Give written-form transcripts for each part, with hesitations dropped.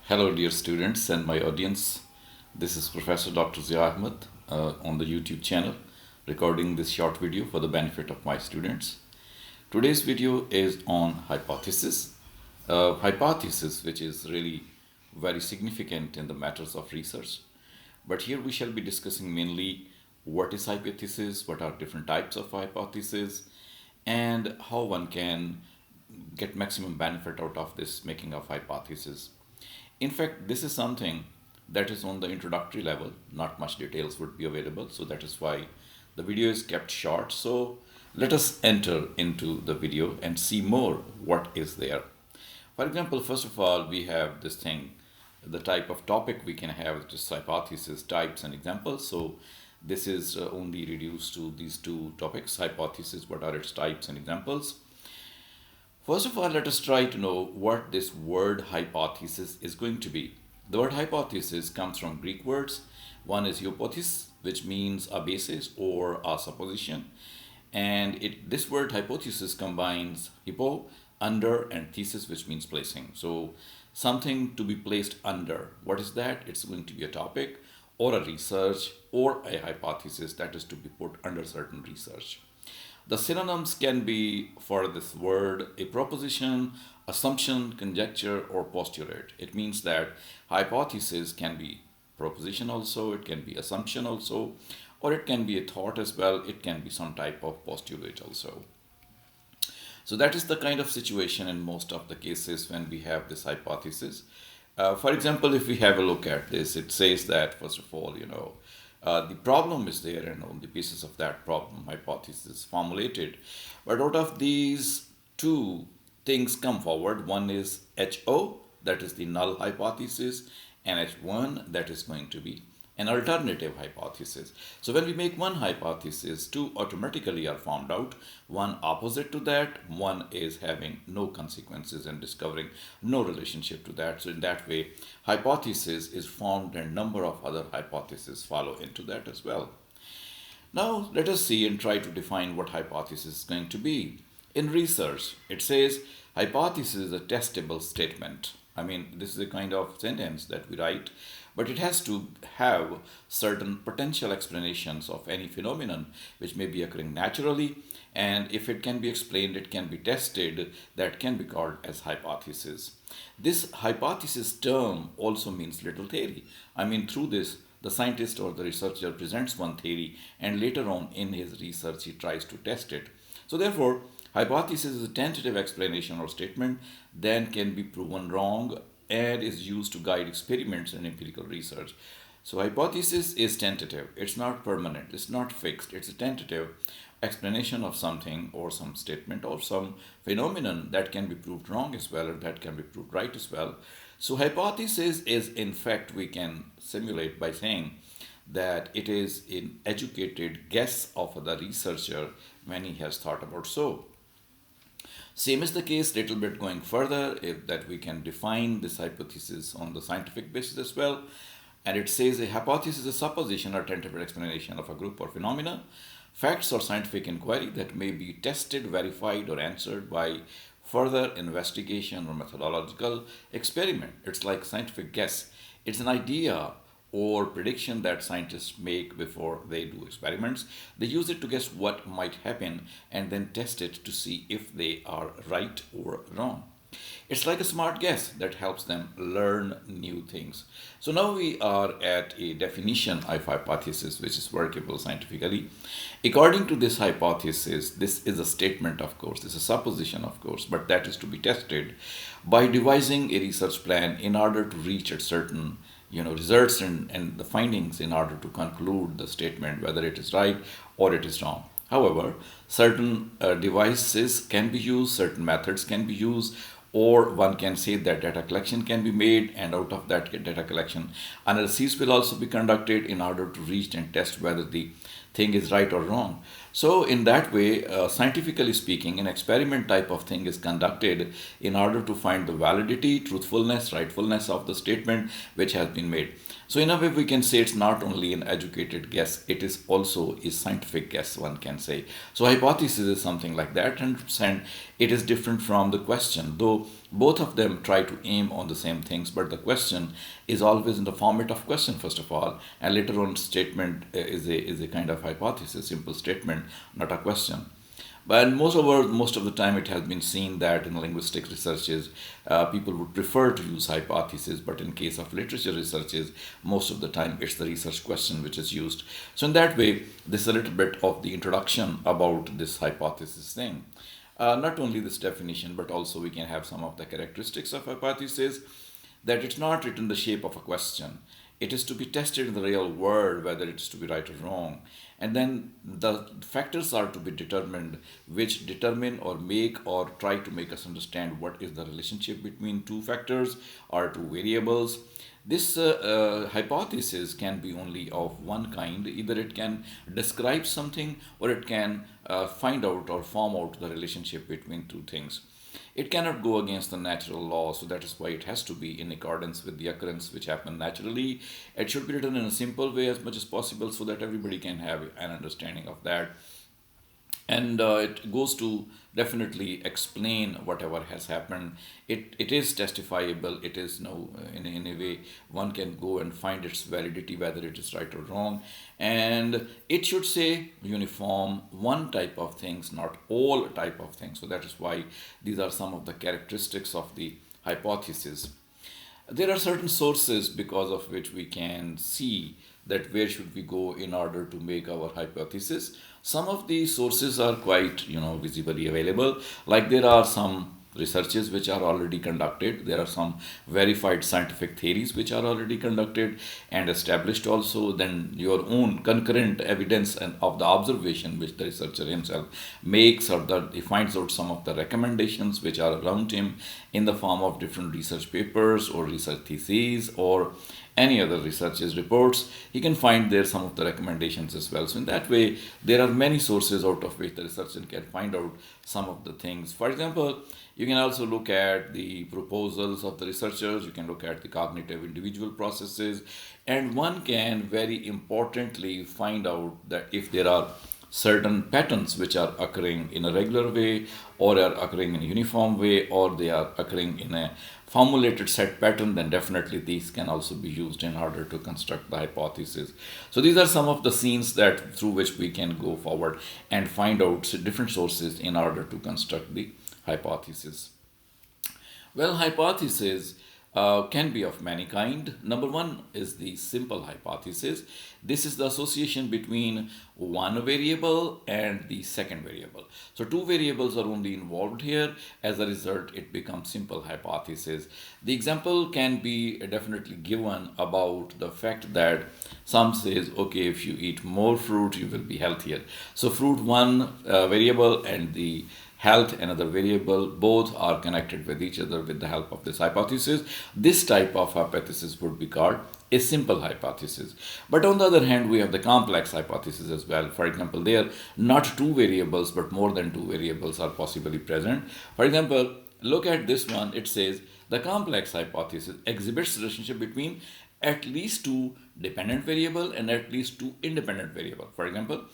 Hello, dear students and my audience. This is Professor Dr. Zia Ahmed on the YouTube channel, recording this short video for the benefit of my students. Today's video is on hypothesis. Hypothesis, which is really very significant in the matters of research. But here we shall be discussing mainly what is hypothesis, what are different types of hypothesis, and how one can get maximum benefit out of this making of hypothesis. In fact, this is something that is on the introductory level. Not much details would be available, so that is why the video is kept short. So let us enter into the video and see more what is there. For example, first of all, we have this thing, the type of topic we can have, just hypothesis, types, and examples. So this is only reduced to these two topics: hypothesis, what are its types and examples. First of all, let us try to know what this word hypothesis is going to be. The word hypothesis comes from Greek words. One is hypothesis, which means a basis or a supposition. And this word hypothesis combines hypo, under, and thesis, which means placing. So something to be placed under. What is that? It's going to be a topic or a research or a hypothesis that is to be put under certain research. The synonyms can be for this word a proposition, assumption, conjecture, or postulate. It means that hypothesis can be proposition also, it can be assumption also, or it can be a thought as well, it can be some type of postulate also. So that is the kind of situation in most of the cases when we have this hypothesis. For example, if we have a look at this, it says that, first of all, the problem is there, and on the basis of that problem, hypothesis is formulated. But out of these two things come forward, one is HO, that is the null hypothesis, and H1, that is going to be an alternative hypothesis. So when we make one hypothesis, two automatically are formed out. One opposite to that, one is having no consequences and discovering no relationship to that. So in that way, hypothesis is formed and number of other hypotheses follow into that as well. Now let us see and try to define what hypothesis is going to be. In research, it says hypothesis is a testable statement. I mean, this is a kind of sentence that we write, but it has to have certain potential explanations of any phenomenon which may be occurring naturally, and if it can be explained, it can be tested, that can be called as hypothesis. This hypothesis term also means little theory. I mean, through this, the scientist or the researcher presents one theory, and later on in his research, he tries to test it. So therefore, hypothesis is a tentative explanation or statement that can be proven wrong and is used to guide experiments and empirical research. So hypothesis is tentative. It's not permanent. It's not fixed. It's a tentative explanation of something or some statement or some phenomenon that can be proved wrong as well, or that can be proved right as well. So hypothesis is, in fact, we can simulate by saying that it is an educated guess of the researcher when he has thought about so. Same is the case, little bit going further, that we can define this hypothesis on the scientific basis as well. And it says a hypothesis is a supposition or tentative explanation of a group or phenomena, facts or scientific inquiry that may be tested, verified, or answered by further investigation or methodological experiment. It's like scientific guess. It's an idea or prediction that scientists make before they do experiments. They use it to guess what might happen and then test it to see if they are right or wrong. It's like a smart guess that helps them learn new things. So now we are at a definition of hypothesis which is workable scientifically. According to this hypothesis, this is a statement, of course, this is a supposition, of course, but that is to be tested by devising a research plan in order to reach a certain results and the findings in order to conclude the statement whether it is right or it is wrong. However, certain devices can be used, certain methods can be used, or one can say that data collection can be made, and out of that data collection, analyses will also be conducted in order to reach and test whether the thing is right or wrong. So in that way, scientifically speaking, an experiment type of thing is conducted in order to find the validity, truthfulness, rightfulness of the statement which has been made. So in a way, we can say it's not only an educated guess, it is also a scientific guess, one can say. So hypothesis is something like that, and it is different from the question, though both of them try to aim on the same things, but the question is always in the format of question first of all, and later on statement is a kind of hypothesis, simple statement, not a question. But most of the time, it has been seen that in linguistic researches, people would prefer to use hypothesis. But in case of literature researches, most of the time it's the research question which is used. So in that way, this is a little bit of the introduction about this hypothesis thing. Not only this definition, but also we can have some of the characteristics of hypothesis. That it's not written in the shape of a question. It is to be tested in the real world whether it's to be right or wrong. And then the factors are to be determined which determine or make or try to make us understand what is the relationship between two factors or two variables. This hypothesis can be only of one kind. Either it can describe something or it can find out or form out the relationship between two things. It cannot go against the natural law, so that is why it has to be in accordance with the occurrence which happen naturally. It should be written in a simple way as much as possible so that everybody can have an understanding of that. And it goes to definitely explain whatever has happened. It is testifiable. It is no in a way one can go and find its validity whether it is right or wrong, and it should say uniform one type of things, not all type of things. So that is why these are some of the characteristics of the hypothesis. There are certain sources because of which we can see that where should we go in order to make our hypothesis. Some of these sources are quite visibly available, like there are some researches which are already conducted. There are some verified scientific theories which are already conducted and established also. Then your own concurrent evidence and of the observation which the researcher himself makes, or that he finds out some of the recommendations which are around him in the form of different research papers or research theses or any other researches reports. He can find there some of the recommendations as well. So in that way, there are many sources out of which the researcher can find out some of the things. For example, you can also look at the proposals of the researchers. You can look at the cognitive individual processes, and one can very importantly find out that if there are certain patterns which are occurring in a regular way or are occurring in a uniform way or they are occurring in a formulated set pattern, then definitely these can also be used in order to construct the hypothesis. So these are some of the scenes that through which we can go forward and find out different sources in order to construct the hypothesis. Well, hypothesis can be of many kind. Number one is the simple hypothesis. This is the association between one variable and the second variable. So two variables are only involved here. As a result, it becomes simple hypothesis. The example can be definitely given about the fact that some says, okay, if you eat more fruit, you will be healthier. So fruit one variable and the health another variable, both are connected with each other with the help of this hypothesis. This type of hypothesis would be called a simple hypothesis. But on the other hand, we have the complex hypothesis as well. For example, there not two variables but more than two variables are possibly present. For example, look at this one. It says the complex hypothesis exhibits relationship between at least two dependent variable and at least two independent variable. For example,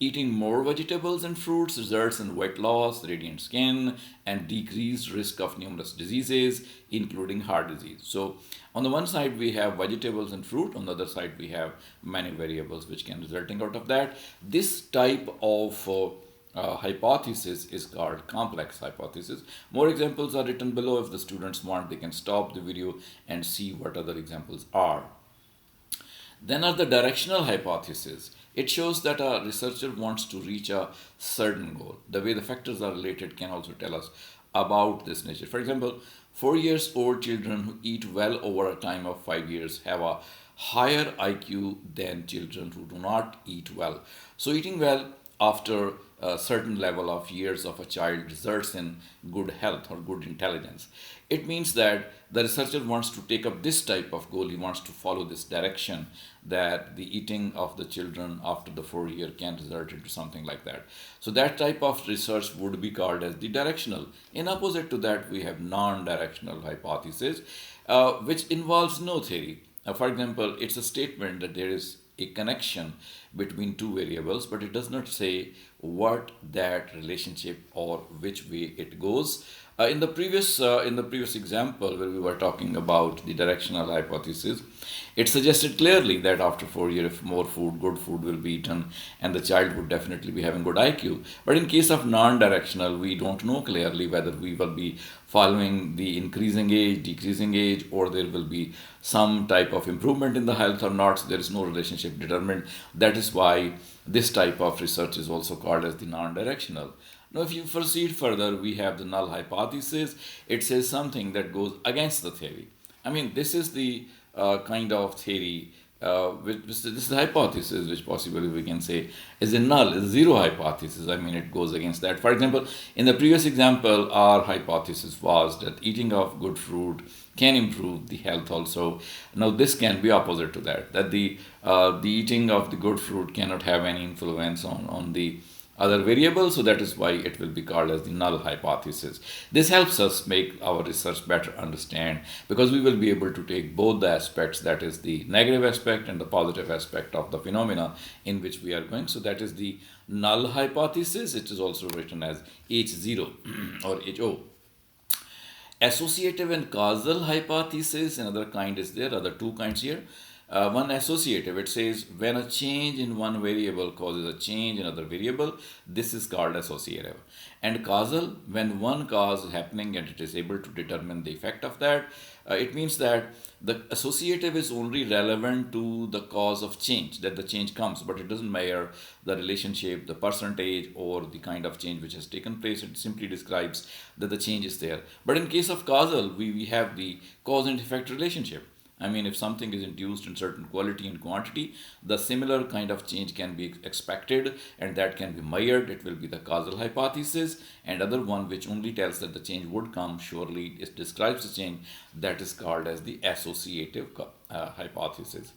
eating more vegetables and fruits results in weight loss, radiant skin, and decreased risk of numerous diseases, including heart disease. So, on the one side, we have vegetables and fruit. On the other side, we have many variables which can resulting out of that. This type of hypothesis is called complex hypothesis. More examples are written below. If the students want, they can stop the video and see what other examples are. Then are the directional hypothesis. It shows that a researcher wants to reach a certain goal. The way the factors are related can also tell us about this nature. For example, 4 years old children who eat well over a time of 5 years have a higher IQ than children who do not eat well. So eating well after a certain level of years of a child results in good health or good intelligence. It means that the researcher wants to take up this type of goal. He wants to follow this direction that the eating of the children after the 4 year can result into something like that. So that type of research would be called as the directional. In opposite to that, we have non-directional hypothesis, which involves no theory. For example, it's a statement that there is a connection between two variables, but it does not say what that relationship or which way it goes. In the previous example where we were talking about the directional hypothesis, it suggested clearly that after 4 years, if more food, good food will be eaten, and the child would definitely be having good IQ. But in case of non-directional, we don't know clearly whether we will be following the increasing age, decreasing age, or there will be some type of improvement in the health or not. So there is no relationship determined. That is why this type of research is also called as the non-directional. Now, if you proceed further, we have the null hypothesis. It says something that goes against the theory. I mean, this is the kind of theory, this is the hypothesis, which possibly we can say is a null, is a zero hypothesis. I mean, it goes against that. For example, in the previous example, our hypothesis was that eating of good fruit can improve the health also. Now, this can be opposite to that, that the eating of the good fruit cannot have any influence on the other variables, so that is why it will be called as the null hypothesis. This helps us make our research better understand, because we will be able to take both the aspects, that is the negative aspect and the positive aspect of the phenomena in which we are going. So that is the null hypothesis. It is also written as H0 or HO. Associative and causal hypothesis, another kind is there, other two kinds here. One associative, it says when a change in one variable causes a change in another variable, this is called associative. And causal, when one cause is happening and it is able to determine the effect of that, it means that the associative is only relevant to the cause of change, that the change comes, but it doesn't measure the relationship, the percentage, or the kind of change which has taken place. It simply describes that the change is there. But in case of causal, we have the cause and effect relationship. I mean, if something is induced in certain quality and quantity, the similar kind of change can be expected, and that can be measured. It will be the causal hypothesis. And other one which only tells that the change would come, surely it describes the change, that is called as the associative hypothesis.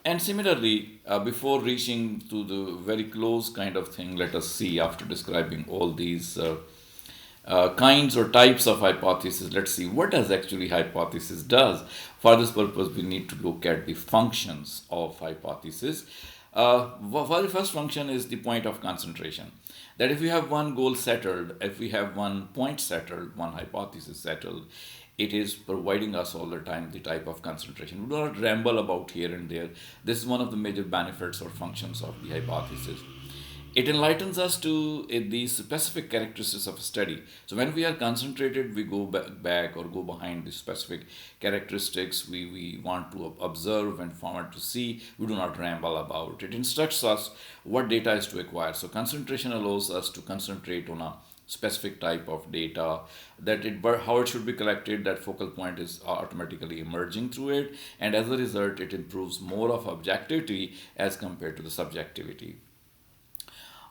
And similarly, before reaching to the very close kind of thing, let us see, after describing all these kinds or types of hypothesis, let's see what does actually hypothesis does. For this purpose, we need to look at the functions of hypothesis. The first function is the point of concentration. That if we have one goal settled, if we have one point settled, one hypothesis settled, it is providing us all the time the type of concentration. We do not ramble about here and there. This is one of the major benefits or functions of the hypothesis. It enlightens us to the specific characteristics of a study. So when we are concentrated, we go back or go behind the specific characteristics we want to observe and want to see. We do not ramble about. It instructs us what data is to acquire. So concentration allows us to concentrate on a specific type of data, that how it should be collected, that focal point is automatically emerging through it, and as a result it improves more of objectivity as compared to the subjectivity.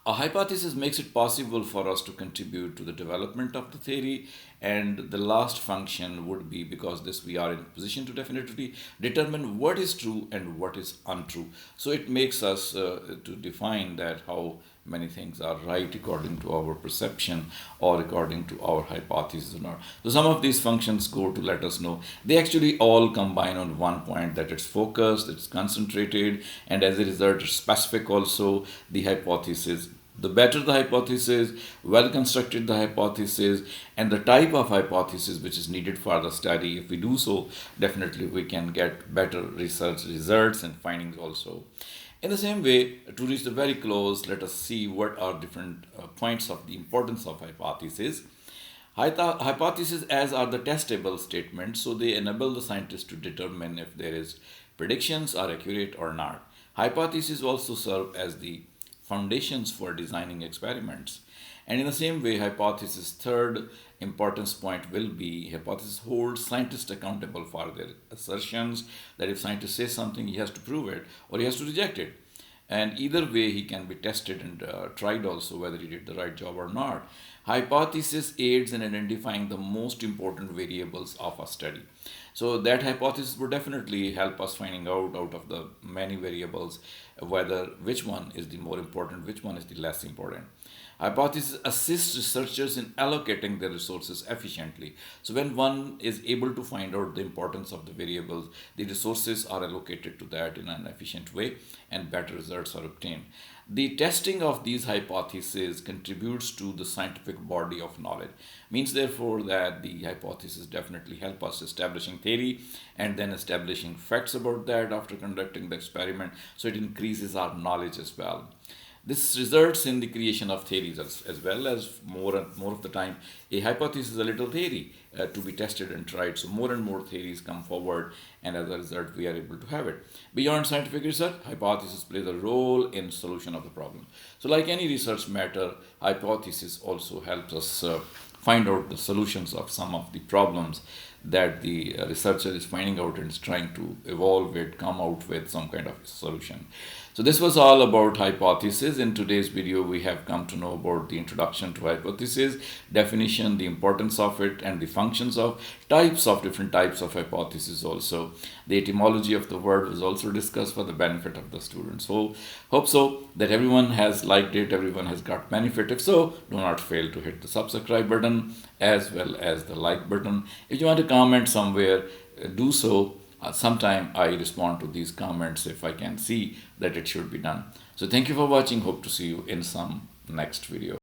A hypothesis makes it possible for us to contribute to the development of the theory, and the last function would be, because this we are in a position to definitively determine what is true and what is untrue. So it makes us to define that how many things are right according to our perception or according to our hypothesis or not. So some of these functions go to let us know. They actually all combine on one point, that it's focused, it's concentrated, and as a result it's specific also. The hypothesis, the better the hypothesis, well constructed the hypothesis, and the type of hypothesis which is needed for the study, if we do so, definitely we can get better research results and findings also. In the same way, to reach the very close, let us see what are different points of the importance of hypothesis. Hypotheses as are the testable statements, so they enable the scientist to determine if there is predictions are accurate or not. Hypotheses also serve as the foundations for designing experiments. And in the same way, hypothesis third importance point will be, hypothesis holds scientists accountable for their assertions, that if scientist says something, he has to prove it or he has to reject it. And either way, he can be tested and tried also whether he did the right job or not. Hypothesis aids in identifying the most important variables of a study. So that hypothesis would definitely help us finding out of the many variables whether which one is the more important, which one is the less important. Hypothesis assists researchers in allocating their resources efficiently. So when one is able to find out the importance of the variables, the resources are allocated to that in an efficient way and better results are obtained. The testing of these hypotheses contributes to the scientific body of knowledge. Means therefore that the hypotheses definitely help us establishing theory and then establishing facts about that after conducting the experiment. So it increases our knowledge as well. This results in the creation of theories as well as more and more of the time a hypothesis is a little theory to be tested and tried. So more and more theories come forward, and as a result we are able to have it. Beyond scientific research, hypothesis plays a role in solution of the problem. So like any research matter, hypothesis also helps us find out the solutions of some of the problems that the researcher is finding out and is trying to evolve it, come out with some kind of solution. So this was all about hypothesis. In today's video, we have come to know about the introduction to hypothesis, definition, the importance of it, and the functions of different types of hypothesis also. The etymology of the word was also discussed for the benefit of the students. So hope so that everyone has liked it, everyone has got benefit. If so, do not fail to hit the subscribe button as well as the like button. If you want to comment somewhere, do so. Sometime I respond to these comments if I can see that it should be done. So thank you for watching. Hope to see you in some next video.